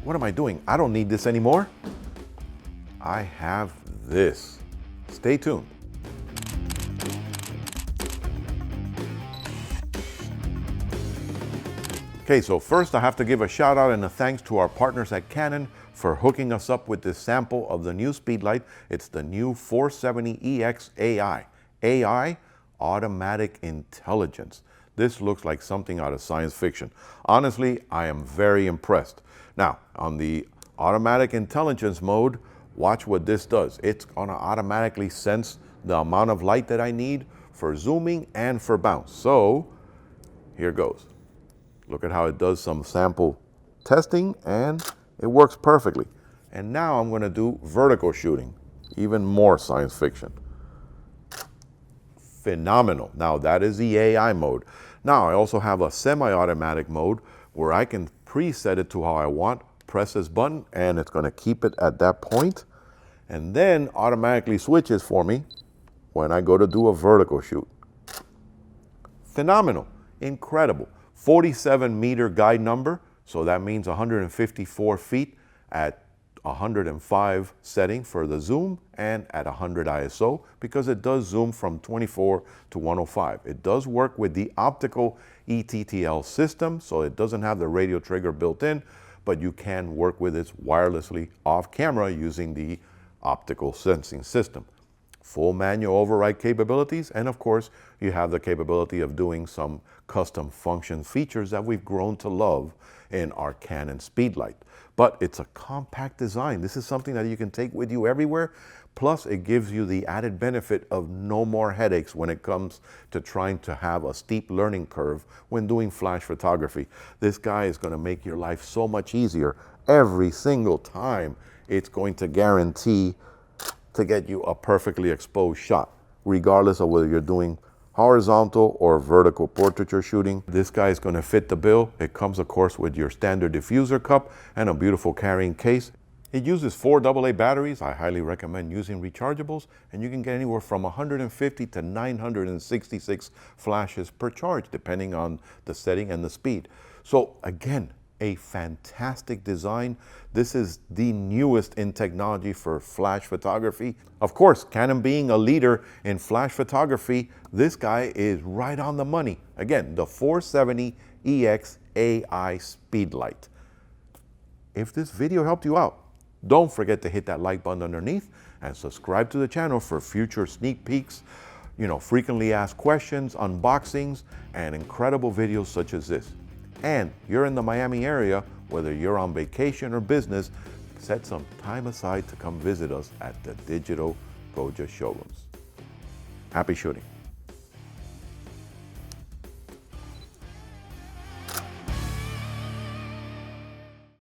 what am I doing? I don't need this anymore. I have this. Stay tuned. Okay, so first I have to give a shout out and a thanks to our partners at Canon for hooking us up with this sample of the new Speedlite. It's the new 470EX-AI. AI, automatic intelligence. This looks like something out of science fiction. Honestly, I am very impressed. Now, on the automatic intelligence mode, watch what this does. It's gonna automatically sense the amount of light that I need for zooming and for bounce. So, here goes. Look at how it does some sample testing and it works perfectly. And now I'm gonna do vertical shooting, even more science fiction. Phenomenal. Now that is the AI mode. Now I also have a semi-automatic mode where I can preset it to how I want, press this button and it's gonna keep it at that point and then automatically switches for me when I go to do a vertical shoot. Phenomenal, incredible. 47-meter guide number, so that means 154 feet at 105 setting for the zoom and at 100 ISO because it does zoom from 24 to 105. It does work with the optical ETTL system, so it doesn't have the radio trigger built in, but you can work with it wirelessly off camera using the optical sensing system. Full manual override capabilities, and of course, you have the capability of doing some custom function features that we've grown to love in our Canon Speedlite. But it's a compact design. This is something that you can take with you everywhere. Plus, it gives you the added benefit of no more headaches when it comes to trying to have a steep learning curve when doing flash photography. This guy is going to make your life so much easier every single time. It's going to guarantee to get you a perfectly exposed shot, regardless of whether you're doing horizontal or vertical portraiture shooting. This guy is going to fit the bill. It comes, of course, with your standard diffuser cup and a beautiful carrying case. It uses 4 AA batteries. I highly recommend using rechargeables, and you can get anywhere from 150 to 966 flashes per charge, depending on the setting and the speed. So again, a fantastic design. This is the newest in technology for flash photography. Of course, Canon being a leader in flash photography, this guy is right on the money. Again, the 470EX-AI Speedlite. If this video helped you out, don't forget to hit that like button underneath and subscribe to the channel for future sneak peeks, frequently asked questions, unboxings, and incredible videos such as this. And you're in the Miami area, whether you're on vacation or business, set some time aside to come visit us at the digital Goja showrooms. Happy shooting.